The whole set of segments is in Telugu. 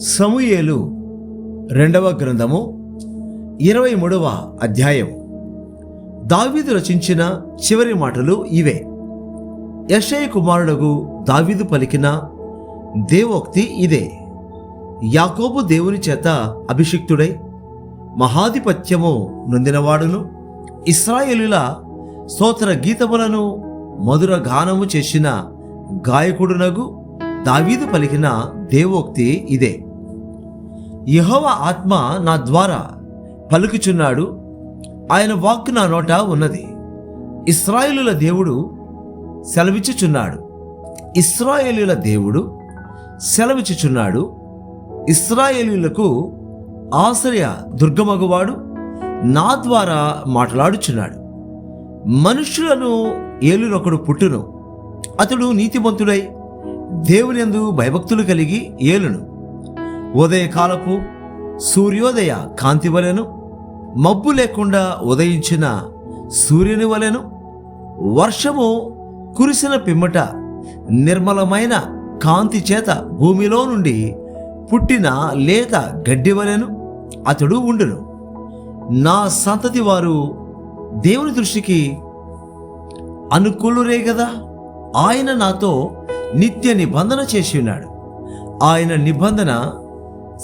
సమూయేలు రెండవ గ్రంథము 23వ అధ్యాయం. దావీదు రచించిన చివరి మాటలు ఇవే. యెషయి కుమారుడగు దావీదు పలికిన దేవోక్తి ఇదే. యాకోబు దేవుని చేత అభిషిక్తుడై మహాధిపత్యము నొందినవాడును, ఇశ్రాయేలుల స్తోత్ర గీతములను మధుర గానము చేసిన గాయకుడునగు దావీదు పలికిన దేవోక్తి ఇదే. యెహోవా ఆత్మ నా ద్వారా పలుకుచున్నాడు, ఆయన వాక్కు నా నోట ఉన్నది. ఇశ్రాయేలుల దేవుడు సెలవిచ్చుచున్నాడు. ఇశ్రాయేలుల దేవుడు సెలవిచ్చుచున్నాడు. ఇశ్రాయేలులకు ఆశ్రయ దుర్గమగువాడు నా ద్వారా మాట్లాడుచున్నాడు. మనుష్యులను ఏలునొకడు పుట్టును, అతడు నీతిమంతుడై దేవునియందు భయభక్తులు కలిగి ఏలును. ఉదయకాలపు సూర్యోదయ కాంతి వలెను, మబ్బు లేకుండా ఉదయించిన సూర్యుని వలెను, వర్షము కురిసిన పిమ్మట నిర్మలమైన కాంతి చేత భూమిలో నుండి పుట్టిన లేత గడ్డి వలెను అతడు ఉండును. నా సంతతి వారు దేవుని దృష్టికి అనుకూలురే గదా. ఆయన నాతో నిత్య నిబంధన చేసి ఉన్నాడు. ఆయన నిబంధన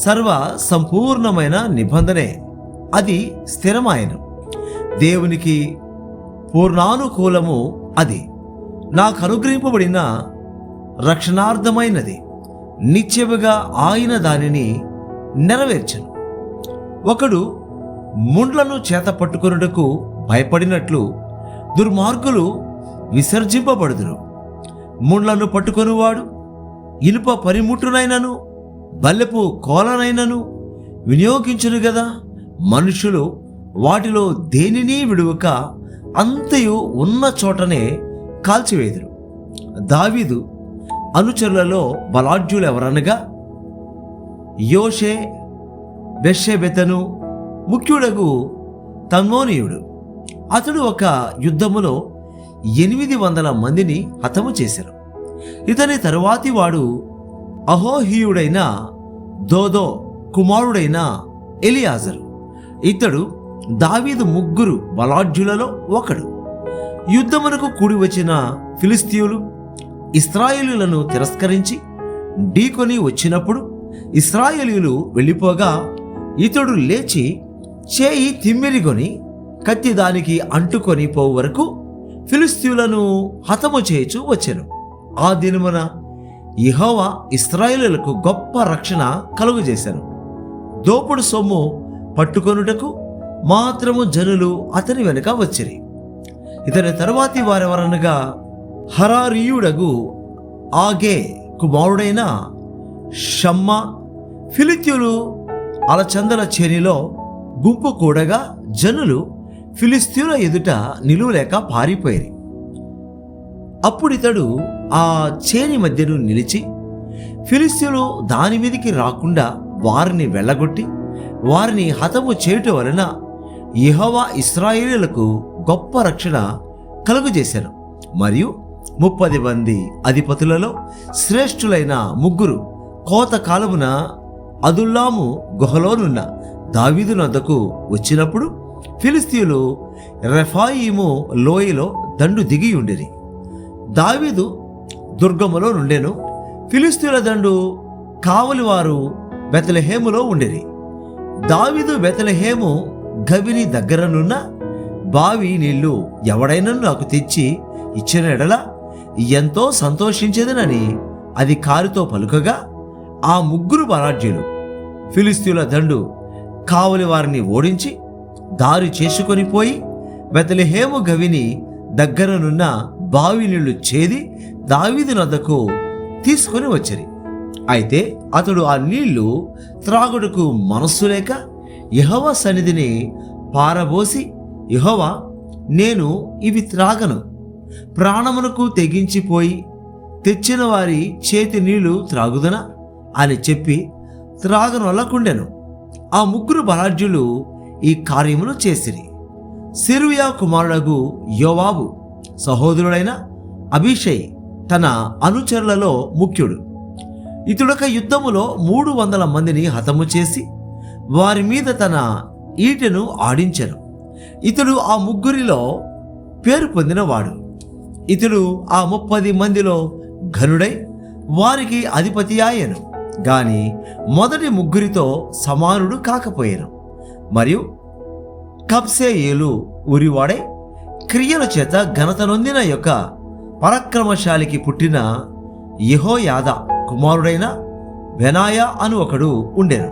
సర్వ సంపూర్ణమైన నిబంధనే, అది స్థిరమాయను. దేవునికి పూర్ణానుకూలము అది. నాకు అనుగ్రహింపబడిన రక్షణార్థమైనది. నిత్యముగా ఆయన దానిని నెరవేర్చను. ఒకడు ముండ్లను చేత పట్టుకొనుటకు భయపడినట్లు దుర్మార్గులు విసర్జింపబడుదురు. ముండ్లను పట్టుకొనువాడు ఇనుప పనిముట్టునైనను బల్లెపు కోలనైనను వినియోగించును గదా. మనుషులు వాటిలో దేనిని విడువక అంతయు ఉన్న చోటనే కాల్చివేదురు. దావీదు అనుచరులలో బలాఢ్యులు ఎవరనగా యోషే, బెషెబెతను, ముఖ్యుడగు తమ్మోనీయుడు. అతడు ఒక యుద్ధములో 800 మందిని హతము చేశారు. ఇతని తరువాతి వాడు అహోహీయుడైన దోదో కుమారుడైన ఎలియాజరు. ఇతడు దావీదు ముగ్గురు బలాఢ్యులలో ఒకడు. యుద్ధమునకు కూడి వచ్చిన ఫిలిస్తీయులు ఇశ్రాయేలీయులను తిరస్కరించి ఢీకొని వచ్చినప్పుడు ఇశ్రాయేలీయులు వెళ్ళిపోగా ఇతడు లేచి చేయి తిమ్మిరిగొని కత్తి దానికి అంటుకొని పోవు వరకు ఫిలిస్తీయులను హతము చేయుచు వచ్చెను. ఆ దినమున యెహోవా ఇశ్రాయేలులకు గొప్ప రక్షణ కలుగజేశాను. దోపుడు సొమ్ము పట్టుకొనుటకు మాత్రము జనులు అతని వెనుక వచ్చిరి. ఇతని తరువాతి వారెవరనగా హరారీయుడగు ఆగే కుమారుడైన షమ్మా. ఫిలిస్తీయులు అలచందల చేనిలో గుంపు కూడగా జనులు ఫిలిస్తీయుల ఎదుట నిలువలేక పారిపోయిరి. అప్పుడితడు ఆ చేని మధ్యను నిలిచి ఫిలిస్తీయులు దాని మీదికి రాకుండా వారిని వెళ్ళగొట్టి వారిని హతము చేయుట వలన యెహోవా ఇశ్రాయేలీయులకు గొప్ప రక్షణ కలుగజేశాను. మరియు 30 మంది అధిపతులలో శ్రేష్ఠులైన ముగ్గురు కోతకాలమున అదుల్లాము గుహలోనున్న దావీదు నద్దకు వచ్చినప్పుడు ఫిలిస్తీయులు రెఫాయీము లోయలో దండు దిగి ఉండిరి. దావీదు దుర్గములో నుండెను. ఫిలిస్తీయుల దండు కావలివారు బెత్లెహేములో ఉండిరి. దావీదు బెత్లెహేము గవిని దగ్గరనున్న బావి నీళ్లు ఎవడైనా నాకు తెచ్చి ఇచ్చిన ఎడల ఎంతో సంతోషించేదనని అది కారుతో పలుకగా ఆ ముగ్గురు బలాఢ్యులు ఫిలిస్తీయుల దండు కావలి వారిని ఓడించి దారి చేసుకొని పోయి బెత్లెహేము గవిని దగ్గరనున్న బావి నీళ్లు చేది దావీదు నద్దకు తీసుకొని వచ్చిరి. అయితే అతడు ఆ నీళ్లు త్రాగుటకు మనస్సు లేక యెహోవా సన్నిధిని పారబోసి, యెహోవా, నేను ఇవి త్రాగను, ప్రాణమునకు తెగించిపోయి తెచ్చిన వారి చేతి నీళ్లు త్రాగుదనా అని చెప్పి త్రాగనొల్లకుండెను. ఆ ముగ్గురు బలాఢ్యులు ఈ కార్యమును చేసిరి. సెరూయా కుమారుడగు యోవాబు సహోదరుడైన అబీషై తన అనుచరులలో ముఖ్యుడు. ఇతడొక యుద్ధములో 300 మందిని హతము చేసి వారి మీద తన ఈటెను ఆడించెను. ఇతడు ఆ ముగ్గురిలో పేరు పొందినవాడు. ఇతడు ఆ 30 మందిలో ఘనుడై వారికి అధిపతి ఆయను గాని మొదటి ముగ్గురితో సమానుడు కాకపోయాను. మరియు కబ్సెయేలు ఊరివాడై క్రియల చేత ఘనత నొందిన యొక్క పరాక్రమశాలికి పుట్టిన యెహోయాదా కుమారుడైన బెనాయా అను ఒకడు ఉండెను.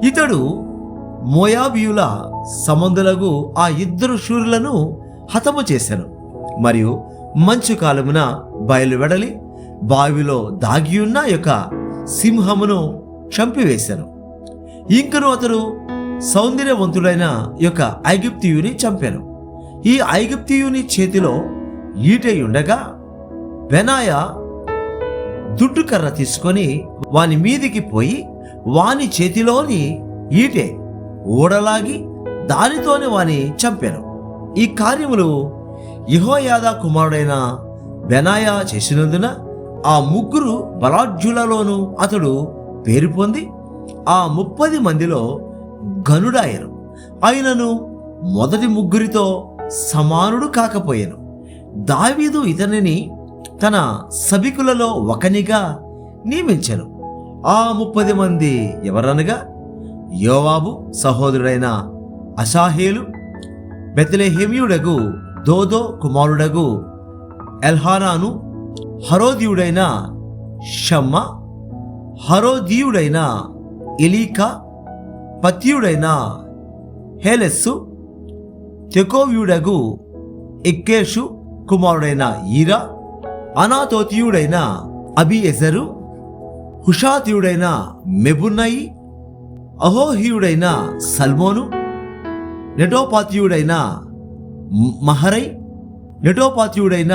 ఇతడు మోయాబీయుల సంబంధులకు ఆ 2 శూరులను హతము చేశాను. మరియు మంచు కాలమున బయలువెడలి బావిలో దాగియున్న యొక్క సింహమును చంపివేశాను. ఇంకను అతడు సౌందర్యవంతుడైన యొక్క ఐగుప్తీయుని చంపాను. ఈ ఐగుప్తీయుని చేతిలో ఈటెయుండగా బెనాయా దుడ్డుకర్ర తీసుకొని వాని మీదికి పోయి వాని చేతిలోని ఈటె ఊడలాగి దానితోనే వాని చంపాను. ఈ కార్యములు యెహోయాదా కుమారుడైన బెనాయా చేసినందున ఆ ముగ్గురు బలాఢ్యులలోనూ అతడు పేరు పొంది ఆ 30 మందిలో ఘనుడాయను. అయినను మొదటి ముగ్గురితో సమానుడు కాకపోయాను. దావీదు ఇతనిని తన సభికులలో ఒకనిగా నియమించెను. ఆ 30 మంది ఎవరనగా యోవాబు సహోదరుడైన అషాహేలు, బెత్లెహేమీయుడగు దోదో కుమారుడగు ఎల్హానాను, హరోదీయుడైన షమ్మా, హరోదీయుడైన ఎలీకా, పత్యుడైన హేలెస్సు, తెకోవ్యుడగు ఇక్కేషు కుమారుడైన ఈరా, అనాతోతీయుడైన అబియెజరు, హుషాతీయుడైన మెబున్నయి, అహోహీయుడైన సల్మోను, నెటోపాతీయుడైన మహరై, నెటోపాతీయుడైన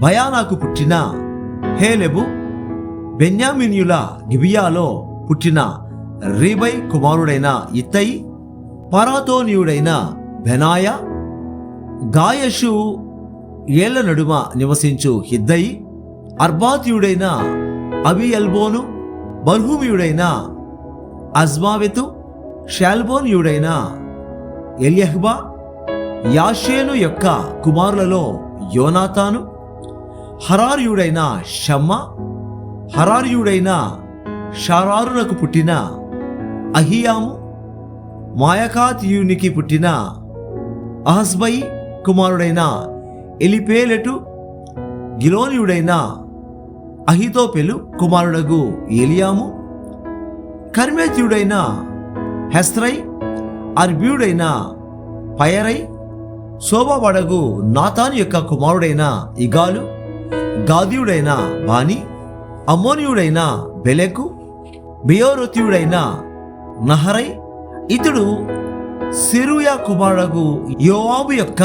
భయానాకు పుట్టిన హేలెబు, బెన్యామినీయుల గిబియాలో పుట్టిన రీబై కుమారుడైన ఇత్తయి, పరాతోనీయుడైన బెనాయా, గాయషు ఏళ్ల నడుమ నివసించు హిద్దయి, అర్బాతీయుడైన అబియల్బోను, బర్హూమియుడైన అజ్మావెతు, షాల్బోనియుడైన ఎల్యహ్బా, యాషేను యొక్క కుమారులలో యోనాతాను, హరారియుడైన షమ్మా, హరారియుడైన షారారునకు పుట్టిన అహియాము, మాయకాతీయునికి పుట్టిన అహస్బయి కుమారుడైన ఎలిపేలెటు, గిలోనియుడైన అహితోపెలు కుమారుడగు ఏలియాము, కర్మేతీయుడైన హెస్రై, అర్బీయుడైన పయరై, శోభాబడగు నాతాను యొక్క కుమారుడైన ఇగాలు, గాదీయుడైన బాని, అమ్మోనియుడైన బెలెకు, బియోరోతీయుడైన నహరై. ఇతడు సెరూయా కుమారుడగు యోవాబు యొక్క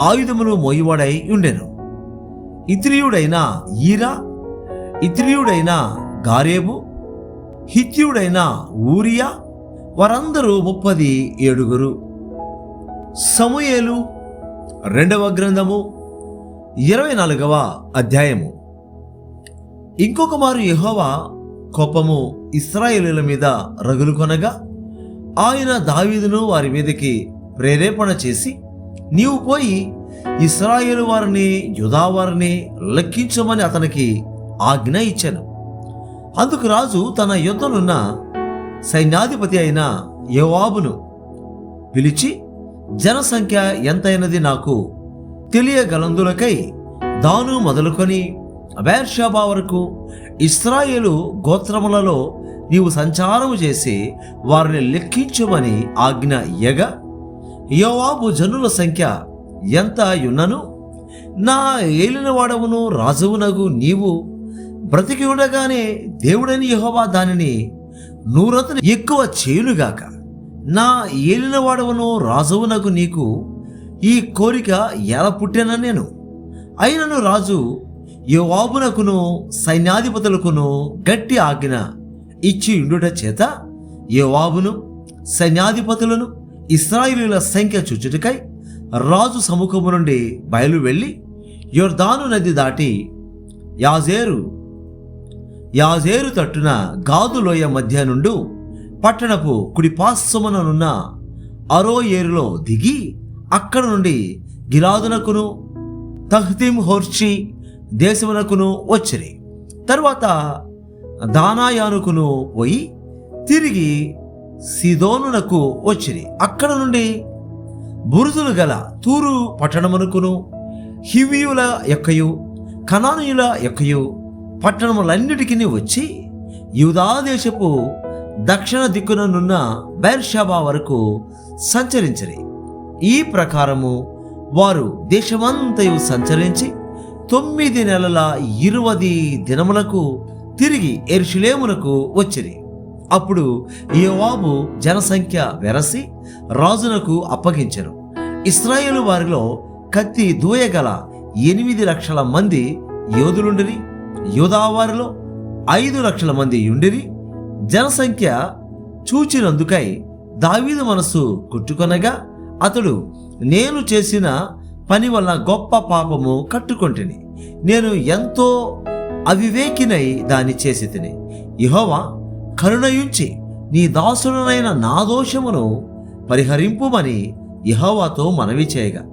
ఆయుధమును మోయివాడై ఉండెను. ఇత్రీయుడైన ఈరా, ఇత్రీయుడైన గారేబు, హిత్యుడైన ఊరియా, వారందరూ 37. సమూయేలు 2వ గ్రంథము 24వ అధ్యాయము. ఇంకొక మారు యెహోవా కోపము ఇశ్రాయేలీయుల మీద రగులుకొనగా ఆయన దావీదును వారి మీదకి ప్రేరేపణ చేసి, నీవు పోయి ఇశ్రాయేలు వారిని యూదా వారిని లెక్కించమని అతనికి ఆజ్ఞ ఇచ్చాను. అందుకు రాజు తన యుద్ధనున్న సైన్యాధిపతి అయిన యోవాబును పిలిచి, జనసంఖ్య ఎంతైనది నాకు తెలియగలందులకై దాను మొదలుకొని బెర్షెబా వరకు ఇశ్రాయేలు గోత్రములలో నీవు సంచారము చేసి వారిని లెక్కించమని ఆజ్ఞ ఇయ్యగా, యోవాబు జనుల సంఖ్య ఎంత యున్నను నా ఏలినవాడవును రాజువునగు నీవు బ్రతికి ఉండగానే దేవుడని యెహోవా దానిని 100 ఎక్కువ చేయునుగాక. నా ఏలినవాడవును రాజువునగు నీకు ఈ కోరిక ఎలా పుట్టిన నేను. అయినను రాజు యోవాబునకును సైన్యాధిపతులకును గట్టి ఆజ్ఞ ఇచ్చి ఉండుట చేత యోవాబును సైన్యాధిపతులను ఇశ్రాయేలీయుల సంఖ్య చూచుటకై రాజు సముఖము నుండి బయలు వెళ్ళి యొర్దాను నది దాటి యాజేరు యాజేరు తట్టున గాదు లోయ మధ్య నుండు పట్టణపు కుడి పార్శ్వముననున్న అరోయేరులో దిగి అక్కడ నుండి గిలాదునకును తహ్తిమ్ హోర్షి దేశమునకును వచ్చిరి. తరువాత దానాయానుకును పోయి తిరిగి సిదోనునకు వచ్చిరి. అక్కడ నుండి బురుజులు గల తూరు పట్టణమునకును హివ్వీయుల యొక్కయు కనానీయుల యొక్కయు పట్టణములన్నిటికీ వచ్చి యూదాదేశపు దక్షిణ దిక్కుననున్న బెర్షెబా వరకు సంచరించిరి. ఈ ప్రకారము వారు దేశమంతయు సంచరించి 9 నెలల 20 దినములకు తిరిగి యెరూషలేమునకు వచ్చిరి. అప్పుడు యోవాబు జనసంఖ్య వెరసి రాజునకు అప్పగించెను. ఇశ్రాయేలు వారిలో కత్తి దూయగల 8 లక్షల మంది యోధులుండిరి. యూదా వారిలో 5 లక్షల మంది యుండిరి. జనసంఖ్య చూచినందుకై దావీదు మనసు కుట్టుకొనగా అతడు, నేను చేసిన పని వల్ల గొప్ప పాపము కట్టుకొంటిని. నేను ఎంతో అవివేకినై దాన్ని చేసి తిని. యెహోవా కరుణయుంచి నీ దాసుడనైన నా దోషమును పరిహరింపుమని యెహోవాతో మనవి చేయగా,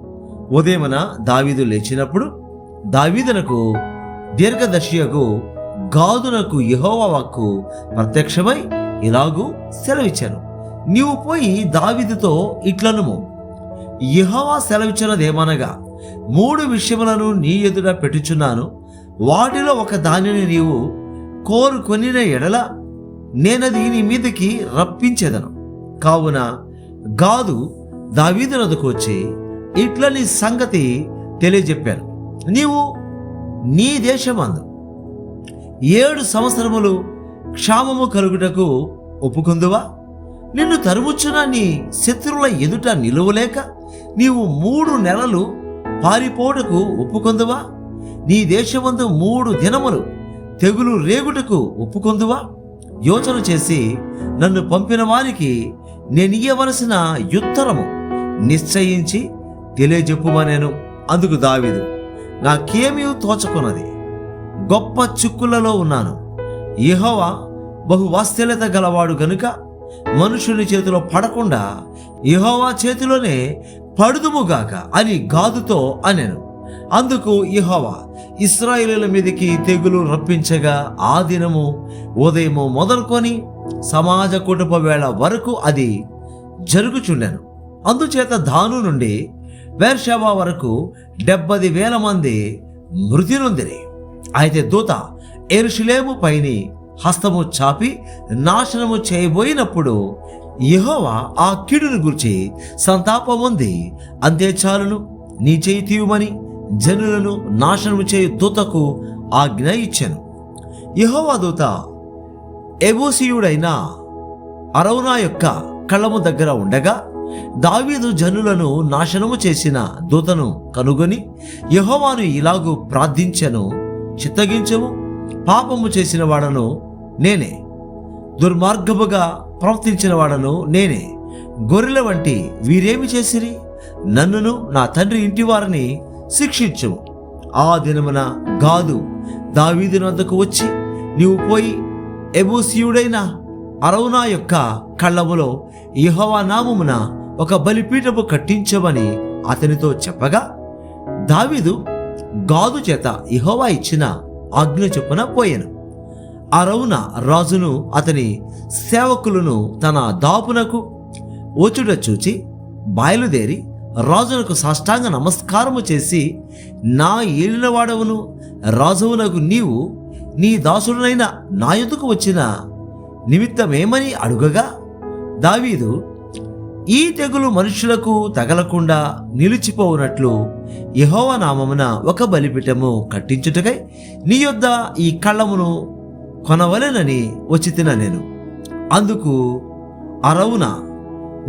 ఉదయమున దావీదు లేచినప్పుడు దావీదునకు దీర్ఘదర్శియగు గాదునకు యెహోవా వాక్కు ప్రత్యక్షమై ఇలాగూ సెలవిచ్చాను, నీవు పోయి దావీదుతో ఇట్లనుము, యెహోవా సెలవిచ్చినదేమనగా, 3 విషయములను నీ ఎదుట పెట్టుచున్నాను. వాటిలో ఒక దానిని నీవు కోరుకొనిన ఎడల నేనది నీ మీదకి రప్పించేదను. కావున గాదు దావీదు నొద్దకు వచ్చి ఇట్ల నీ సంగతి తెలియజెప్పాను. నీవు నీ దేశమందు 7 సంవత్సరములు క్షామము కలుగుటకు ఒప్పుకుందువా? నిన్ను తరుముచున్న నీ శత్రువుల ఎదుట నిలువలేక నీవు 3 నెలలు పారిపోవుటకు ఒప్పుకొందువా? నీ దేశమందు 3 దినములు తెగులు రేగుటకు ఒప్పుకొందువా? యోచన చేసి నన్ను పంపిన వారికి నేనియ్యవలసిన ఉత్తరము నిశ్చయించి తెలియజెప్పుమనెను. అందుకు దావీదు, నాకేమీ తోచకున్నది, గొప్ప చిక్కులలో ఉన్నాను. యెహోవా బహు వాత్సల్యత గలవాడు గనుక మనుషుని చేతిలో పడకుండా యెహోవా చేతిలోనే పడుదుముగాక అని గాదుతో అనెను. అందుకు యెహోవా ఇశ్రాయేలీయుల మీదకి తెగులు రప్పించగా ఆ దినము ఉదయము మొదలుకొని సమాజ కుటుంబ వేళ వరకు అది జరుగుచుండెను. అందుచేత దాను నుండి బెర్షెబా వరకు 70,000 మంది మృతి నొందిరి. అయితే దూత యెరూషలేము పైని హస్తము చాపి నాశనము చేయబోయినప్పుడు యెహోవా ఆ కీడును గురించి సంతాపముంది, అంతే చాలును, నీ చేయి తీయుమని జనులను నాశనము చేయు దూతకు ఆజ్ఞ ఇచ్చెను. యెహోవా దూత ఎబూసీయుడైన అరౌనా యొక్క కళ్ళము దగ్గర ఉండగా దావీదు జనులను నాశనము చేసిన దూతను కనుగొని యెహోవాను ఇలాగూ ప్రార్థించెను, చిత్తగించము, పాపము చేసిన వాడను నేనే, దుర్మార్గముగా ప్రవర్తించిన వాడను నేనే. గొర్రెల వంటి వీరేమి చేసిరి? నన్నును నా తండ్రి ఇంటి వారిని శిక్షించుము. ఆ దినమున గాదు దావీదు వద్దకు వచ్చి, నీవు పోయి ఎబూసీయుడైన అరౌనా యొక్క కళ్ళములో యెహోవా నామమున ఒక బలిపీఠము కట్టించమని అతనితో చెప్పగా, దావీదు గాదు చేత యెహోవా ఇచ్చిన ఆజ్ఞ చొప్పున పోయెను. అరౌనా రాజును అతని సేవకులను తన దాపునకు వచ్చుట చూచి బయలుదేరి రాజునకు సాష్టాంగ నమస్కారము చేసి, నా ఏలినవాడవును రాజువునకు నీవు నీ దాసుడునైన నా యొద్దకు వచ్చిన నిమిత్తమేమని అడుగగా, దావీదు, ఈ తెగులు మనుషులకు తగలకుండా నిలిచిపోవునట్లు యెహోవా నామమున ఒక బలిపీఠము కట్టించుటకై నీ యొద్ద ఈ కళ్ళమును కొనవలెనని వచ్చితిన నేను. అందుకు అరౌనా,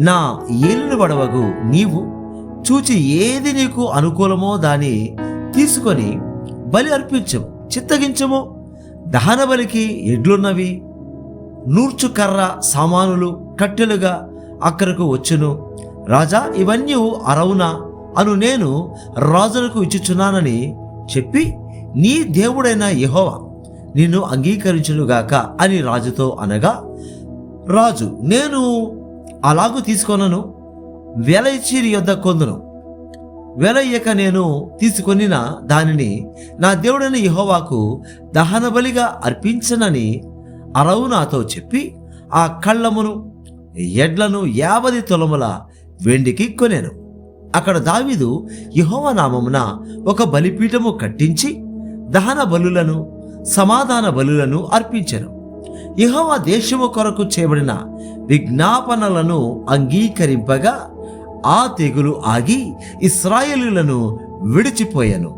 నా ఏలిన వడవగు నీవు చూచి ఏది నీకు అనుకూలమో దాన్ని తీసుకొని బలి అర్పించము, చిత్తగించము. దహన బలికి ఎడ్లున్నవి, నూర్చు కర్ర సామానులు కట్టెలుగా అక్కడకు వచ్చును. రాజా, ఇవన్నీ అరౌనా అను నేను రాజులకు ఇచ్చుచున్నానని చెప్పి, నీ దేవుడైన యెహోవా నిన్ను అంగీకరించునుగాక అని రాజుతో అనగా, రాజు, నేను అలాగూ తీసుకొనను, వెల ఇచ్చి నీ యొద్ద కొందును. వెల ఇయ్యక నేను తీసుకొనిన దానిని నా దేవుడైన యెహోవాకు దహన బలిగా అర్పించనని అరవునాతో చెప్పి ఆ కళ్ళమును ఎడ్లను 50 తులముల వెండికి కొనెను. అక్కడ దావీదు యెహోవా నామమున ఒక బలిపీఠము కట్టించి దహన బలులను సమాధాన బలులను అర్పించెను. యెహోవా దేశము కొరకు చేయబడిన విజ్ఞాపనలను అంగీకరింపగా ఆ తెగులు ఆగి ఇశ్రాయేలీయులను విడిచిపోయెను.